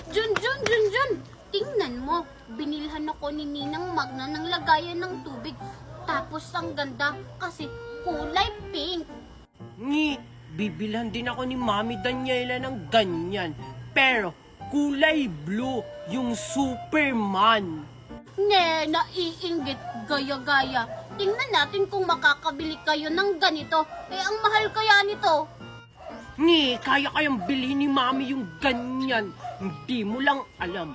Junjun, Junjun, tingnan mo. Binilhan ako ni Ninang Magna ng lagayan ng tubig. Tapos ang ganda kasi kulay pink. Bibilhan din ako ni Mami Daniela ng ganyan. Pero kulay blue, yung Superman. Naiinggit, gaya-gaya. Tingnan natin kung makakabili kayo ng ganito. Ang mahal kaya nito. Kaya kayang bilhin ni Mami yung ganyan. Hindi mo lang alam.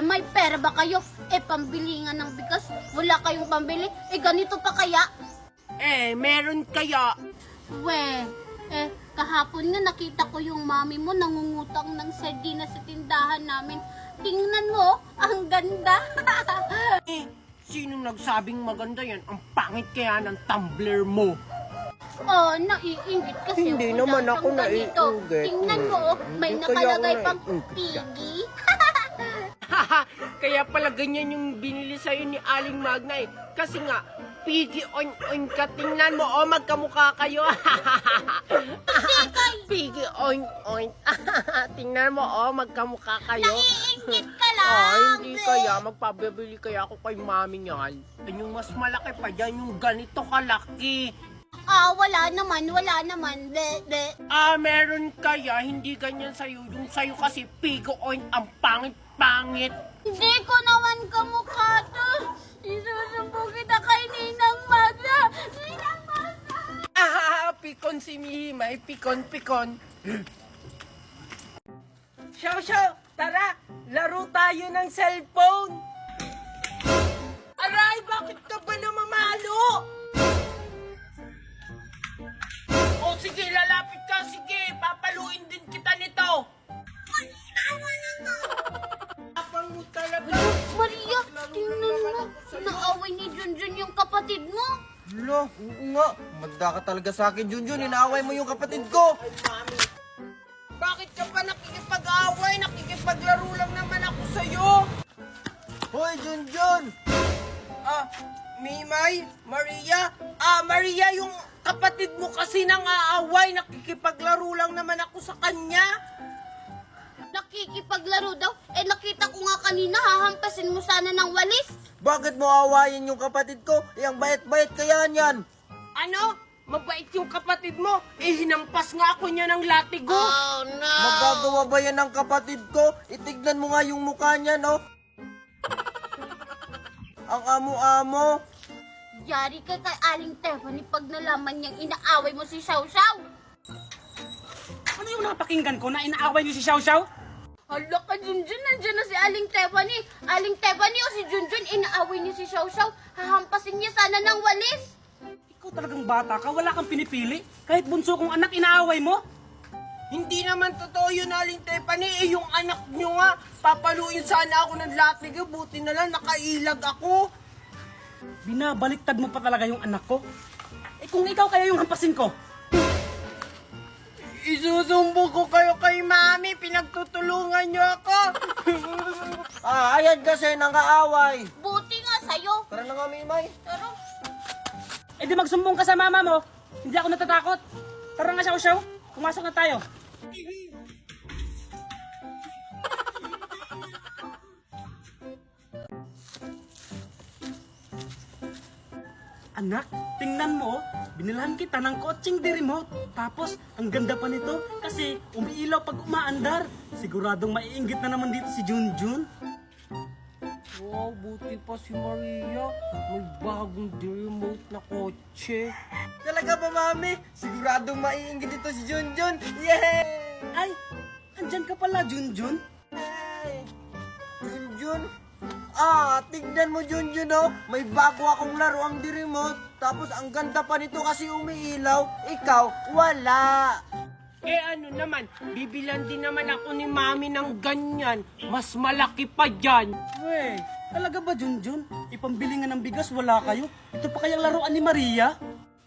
May pera ba kayo? Pambili nga ng bigas. Wala kayong pambili. Ganito pa kaya? Meron kaya. Kahapon nga nakita ko yung mami mo nangungutang ng sardinas sa tindahan namin. Tingnan mo, ang ganda. Sinong nagsabing maganda yan? Ang pangit kaya ng tumbler mo. Naiinggit kasi Hindi wala naman siyang ako ganito. naiinggit. Tingnan mo, may Hindi kaya nakalagay ako pang naiinggit. piggy. Kaya pala ganyan yung binili sa'yo ni Aling Magna eh. Kasi nga, piggy oin ka. Tingnan mo, magkamukha kayo. Piggy oin. Tingnan mo, magkamukha kayo. Naiinggit ka lang. Hindi kaya. Magpabibili kaya ako kay Mami niyan. Yung mas malaki pa dyan, yung ganito kalaki. Wala naman. Ble. Meron kaya, hindi ganyan sa'yo. Yung sa'yo kasi piggy oin, ang pangit-pangit. Hindi ko naman kamukha to. Isusumbong kita kay Ninang Magna. Ninang Magna. Pikon si Mihimay. Pikon. Shaw, tara! Laro tayo ng cellphone! Aray, bakit ka ba namamalo? Sige, lalapit ka. Sige, papaluin din kita nito. Apang mo talaga. Maria, tingnan mo. Naaway ni Junjun yung kapatid mo. Lo, oo nga. Magda ka talaga sa akin, Junjun. Inaaway mo yung kapatid ko. Bakit ka pa nakikipag-away? Nakikipaglaro lang naman ako sa'yo. Hoy, Junjun! Mimay? Maria? Maria, yung kapatid mo kasi nang aaway. Nakikipaglaro lang naman ako sa kanya. Nakikipaglaro daw. Nakita ko nga kanina, hahampasin mo sana ng walis. Bakit mo awayin yung kapatid ko? Yang bait-bait kaya niyan. Ano? Mabait yung kapatid mo? Hinampas nga ako niya ng latigo. Oh, no. Magagawa ba yan ng kapatid ko? Itignan mo nga yung mukha niya, no? Ang amo-amo. Yari ka kay Aling Tiffany pag nalaman niyang inaaway mo si Xiao Xiao. Ano yung napakinggan ko na inaaway niyo si Xiao Xiao? Hala ka, Junjun, nandiyan na si Aling Tiffany. Aling Tiffany o si Junjun, inaaway niya si Xiao Xiao. Hahampasin niya sana ng walis. Ikaw talagang bata ka, wala kang pinipili. Kahit bunso kong anak inaaway mo. Hindi naman totoo yun, Aling Tiffany. Yung anak nyo nga, papaluin sana ako ng latigo. Buti na lang, nakailag ako. Binabaliktad mo pa talaga yung anak ko. Kung ikaw kaya yung hampasin ko. Isusumbong ko kayo kay Mami. Pinagtutulungan nyo ako. Ayan kasi nang-aaway. Buti nga sa'yo. Tara na nga, Mimay. Pero, Di magsumbong ka sa mama mo. Hindi ako natatakot. Tara nga Xiao Xiao, pumasok na tayo. Anak, tingnan mo, binilhan kita ng coaching di remote. Tapos, ang ganda pa nito kasi umiilaw pag umaandar. Siguradong maiinggit na naman dito si Junjun. Wow, buti pa si Maria. May bagong remote na kotse. Talaga ba, Mami? Siguradong maiinggit dito si Junjun. Yay! Ay, andyan ka pala, Junjun. Hey! Junjun? Tignan mo, Junjun, oh. May bago akong laruang di remote. Tapos ang ganda pa nito kasi umiilaw. Ikaw, wala. Ano naman, bibilan din naman ako ni Mami ng ganyan. Mas malaki pa dyan. Weh, talaga ba, Junjun? Ipambili nga ng bigas, wala kayo? Ito pa kayang laruan ni Maria?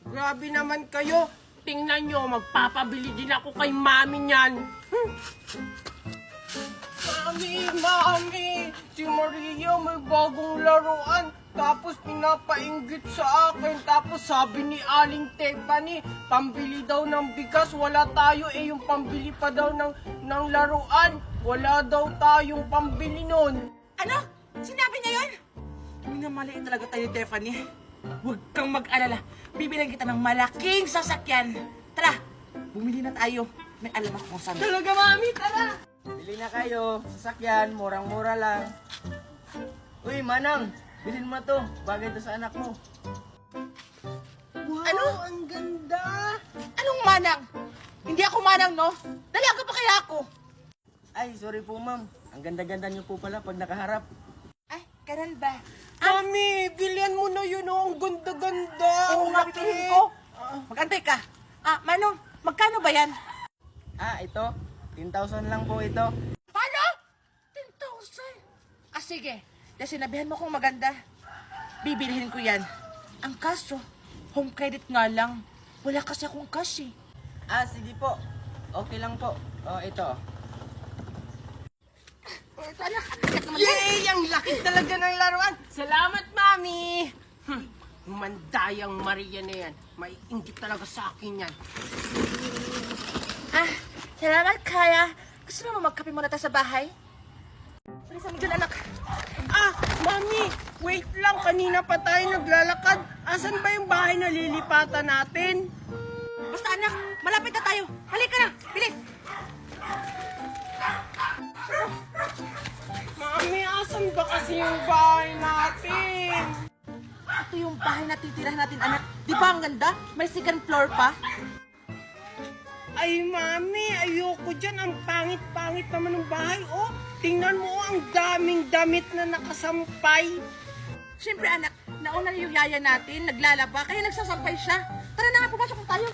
Grabe naman kayo. Tingnan nyo, magpapabili din ako kay Mami niyan. Mami! Si Maria may bagong laruan. Tapos pinapainggit sa akin. Tapos sabi ni Aling Tiffany, pambili daw ng bigas, wala tayo. Eh yung pambili pa daw ng laruan, wala daw tayong pambili nun. Ano? Sinabi niya yun? Minamaliit talaga tayo, Tiffany. Huwag kang mag-alala. Bibilang kita ng malaking sasakyan. Tara, bumili na tayo. May alam ako kung saan. Talaga, Mami, tara! Bili na kayo, sasakyan, murang-mura lang. Uy, Manang, bilhin mo to. Bagay to sa anak mo. Wow, Ano? ang ganda! Anong manang? Hindi ako manang, no? Dalaga pa kaya ako? Ay, sorry po ma'am. Ang ganda-ganda niyo po pala pag nakaharap. Ay, ganun ba? Mami, bilihan mo na yun, oh. Ang ganda-ganda! Oo Ang nga, laki. bibilhin ko. Mag-antay ka. Manong, magkano ba yan? Ito. 10,000 lang po ito. Ano? 10,000? Sige. Dahil sinabihan mo kong maganda, bibilihin ko yan. Ang kaso, home credit nga lang. Wala kasi akong cash eh. Sige po. Okay lang po. Ito. Ito anak, anak naman. Yay! Ang laki talaga ng laruan! Salamat, Mami! Mandayang Maria na yan. May inggit talaga sa akin yan. Salamat, Kaya. Gusto mo magkape muna tayo sa bahay? Bilisan mo dyan, anak. Mami! Wait lang, kanina pa tayo naglalakad. Asan ba yung bahay na lilipatan natin? Basta, anak, malapit na tayo. Halika na, bilis. Mami, asan ba kasi yung bahay natin? Ito yung bahay na titirahan natin, anak. Di ba ang ganda? May second floor pa. Ay, Mami, ayoko dyan. Ang pangit-pangit naman ng bahay. Oh, tingnan mo, ang daming damit na nakasampay. Siyempre, anak, nauna yung yaya natin, naglalaba, kaya nagsasampay siya. Tara na nga, pumasok na tayo.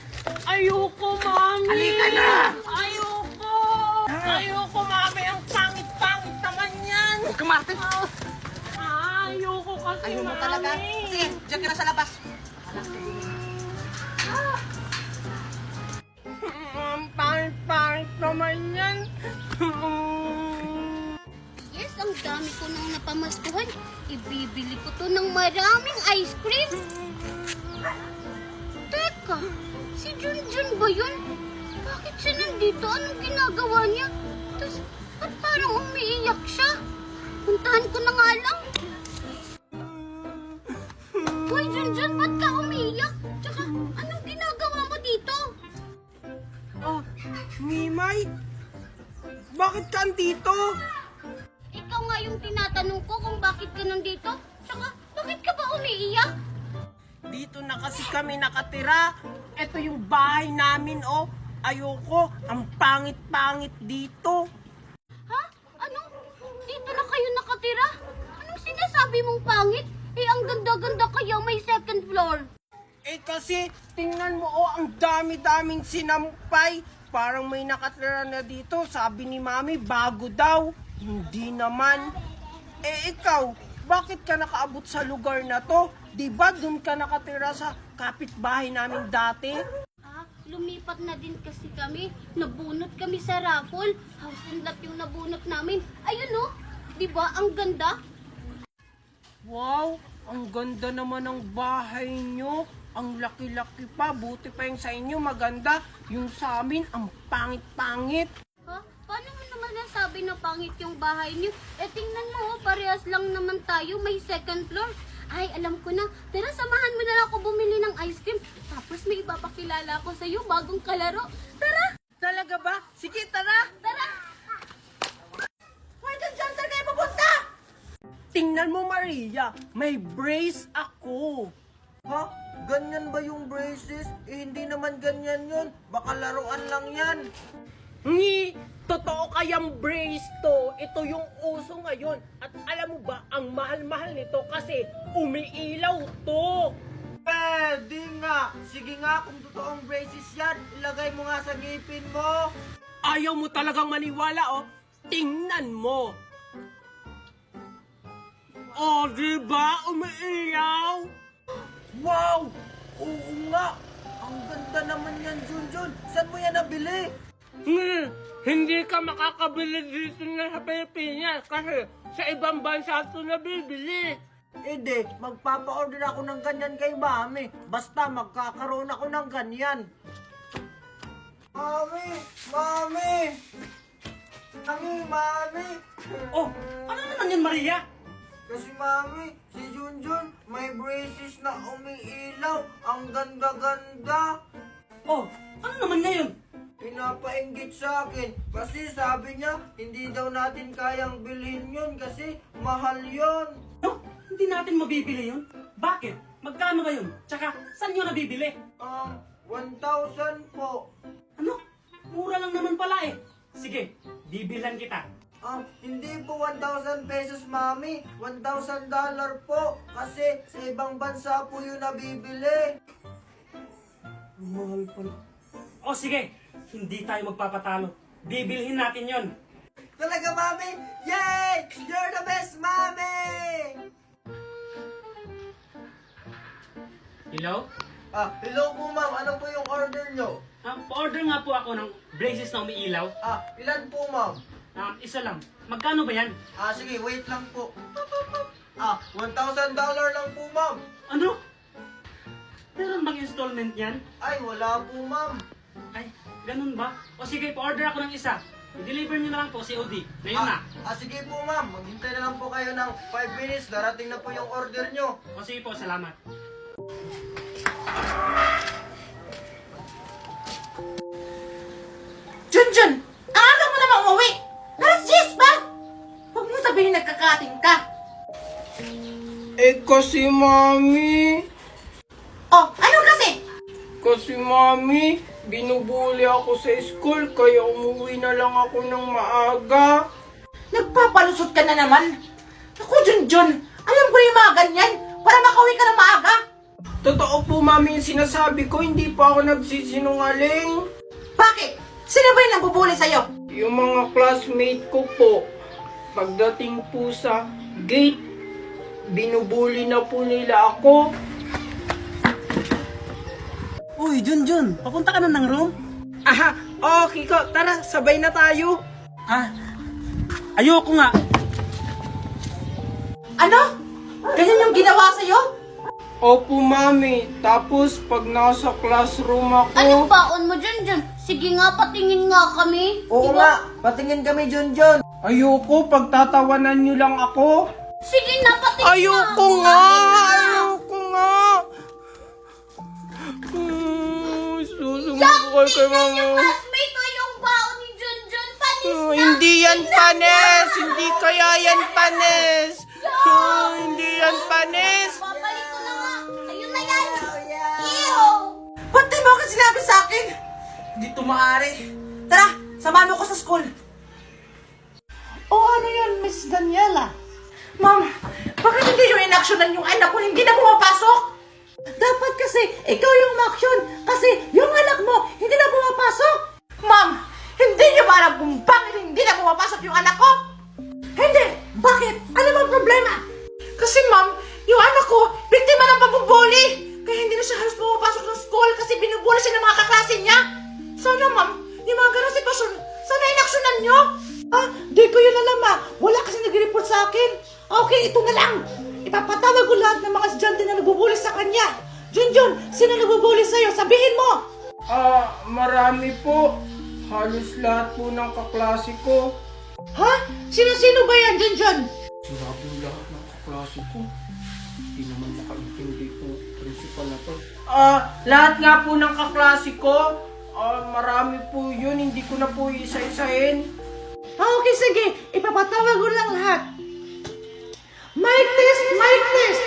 Ayoko, Mami. Halika na! Ayoko. Ayoko, Mami. Ang pangit-pangit naman yan. Huwag kang martin. Ayoko kasi, Ayaw mo Mami. talaga. Sige, diyan ka na sa labas. Ang pangit-pangit naman yan. Yes, ang dami ko nang napamaskuhan. Ibibili ko to ng maraming ice cream. Teka, si Junjun ba yun? Bakit siya nandito? Anong ginagawa niya? Tapos, ba't parang umiiyak siya? Puntahan ko na nga lang. Hoy, Junjun, ba't ka umiiyak? Tsaka, anong ginagawa mo dito? Mimay? Bakit ka andito? Ikaw nga yung tinatanong ko kung bakit ka nandito. Tsaka, bakit ka ba umiiyak? Dito na kasi kami nakatira. Ito yung bahay namin, oh. Ayoko. Ang pangit-pangit dito. Ha? Ano? Dito na kayo nakatira? Anong sinasabi mong pangit? Ang ganda-ganda kaya may second floor. Kasi, tingnan mo, oh, ang dami-daming sinampay. Parang may nakatira na dito. Sabi ni Mami, bago daw. Hindi naman. Ikaw, bakit ka nakaabot sa lugar na to? Di ba dun ka nakatira sa kapitbahay namin dati? Lumipat na din kasi kami. Nabunot kami sa raffle. House and lot yung nabunot namin. Ayun oh, di ba ang ganda? Wow, ang ganda naman ng bahay nyo. Ang laki-laki pa. Buti pa yung sa inyo maganda. Yung sa amin, ang pangit-pangit. Ha? Paano mo naman nasabi na pangit yung bahay niyo? Tingnan mo oh, parehas lang naman tayo. May second floor. Ay, alam ko na. Tara, samahan mo na lang ako bumili ng ice cream. Tapos may ipapakilala ko sa'yo, bagong kalaro. Tara! Talaga ba? Sige, tara! Tara! Hoy, dyan, saan kayo pupunta? Tingnan mo, Maria. May brace ako. Ha? Ganyan ba yung braces? Hindi naman ganyan yun. Baka laruan lang yan. Totoo kayang brace to. Ito yung uso ngayon. At alam mo ba, ang mahal-mahal nito kasi umiilaw to. Pwede nga. Sige nga, kung totoong braces yan, ilagay mo nga sa ngipin mo. Ayaw mo talagang maniwala, oh. Tingnan mo. Oh, diba? Umiilaw. Wow! Oo nga. Ang ganda naman yan, Junjun. Saan mo yan nabili? Hindi ka makakabili dito na sa Pilipinas kasi sa ibang bansa ito nabibili. Hindi, magpapa-order ako ng ganyan kay Mami. Basta magkakaroon ako ng ganyan. Mami! Mami! Mami! Oh, ano naman yan, Maria? Kasi Mami, si Junjun may braces na umiilaw. Ang ganda-ganda. Oh, ano naman ngayon? Pinapainggit sa akin kasi sabi niya hindi daw natin kayang bilhin yun kasi mahal yun. No, hindi natin mabibili yun. Bakit? Magkano ba yun? Tsaka, saan nyo nabibili? 1,000 po. Ano? Mura lang naman pala eh. Sige, bibilan kita. Hindi po 1,000 pesos, Mami. $1,000 po. Kasi sa ibang bansa po yun nabibili. Mahal pala. O sige, hindi tayo magpapatalo. Bibilhin natin yon. Talaga, Mami? Yay! You're the best, Mami! Hello? Hello po, Ma'am. Ano po yung order nyo? Pa-order nga po ako ng braces na umiilaw. Ilan po, Ma'am? Isa lang. Magkano ba yan? Sige, wait lang po. $1,000 lang po, Ma'am. Ano? Meron bang installment yan? Ay, wala po, Ma'am. Ay, ganun ba? O sige, pa-order ako ng isa. I-deliver nyo na lang po, COD. Ngayon na. Sige po, Ma'am. Maghintay na lang po kayo ng 5 minutes. Darating na po yung order nyo. O sige po, salamat. Junjun, ang aga mo naman umuwi. Alas 10 ba? Huwag mo sabihin nagkakating ka. Kasi Mami, Oh, ano kasi? kasi Mami, binubuli ako sa school kaya umuwi na lang ako ng maaga. Nagpapalusot ka na naman. Ako, Junjun, alam ko yung mga ganyan para makauwi ka ng maaga. Totoo po Mami yung sinasabi ko, hindi pa ako nagsisinungaling. Bakit? Sino ba yung nabubuli sa'yo? Yung mga classmate ko po, pagdating po sa gate, binubuli na po nila ako. Uy, Junjun, papunta ka na ng room? Kiko, tara, sabay na tayo. Ayoko nga. Ano? Ganyan yung ginawa sa'yo? Opo, Mami. Tapos, pag nasa classroom ako... Anong baon mo dyan dyan? Sige nga, patingin nga kami. Oo nga, patingin kami, Junjun. Ayoko, pagtatawanan nyo lang ako. Sige na, patingin Ayoko na. nga! Ayoko nga! Susumukol kay Mama. Classmate ko yung baon ni Junjun. Panis na. Hindi yan panes! Hindi kaya yan panes! Hindi yan panes! Babalik ko na nga. Ayun na yan. Ew. Ba't di mo ako sinabi sa akin? Hindi to maaari. Tara, samahan mo ko sa school. Ano yan, Miss Daniela? Ma'am, bakit hindi yung inaksyonan yung anak ko hindi na pumapasok? Dapat kasi ikaw yung umaksyon kasi yung anak mo hindi na pumapasok. Ma'am, hindi niyo ba alam kung bakit hindi na pumapasok yung anak ko? Hindi! Bakit? Ano bang problema? Kasi ma'am, yung anak ko, biktima ng pambubuli. Kaya hindi na siya halos pumapasok ng school kasi binubuli siya ng mga kaklase niya. Sana ma'am, yung mga ganong sitwasyon, sana inaksyonan niyo. Di ko yun alam Wala kasi nag-report sa akin. Okay, ito na lang. Ipapatawag ko lahat ng mga estudyante na nagbubuli sa kanya. Junjun, sino nagbubuli sa'yo? Sabihin mo! Marami po. Halos lahat po ng kaklase ko. Ha? Sino-sino ba yan, Junjun? Sinabi lahat ng kaklase ko. Hindi naman makaintindi po principal na to. Lahat nga po ng kaklase ko. Marami po yun. Hindi ko na po isa-isahin. Okay, sige. Ipapatawag ko lang lahat. Mic test! Mic test!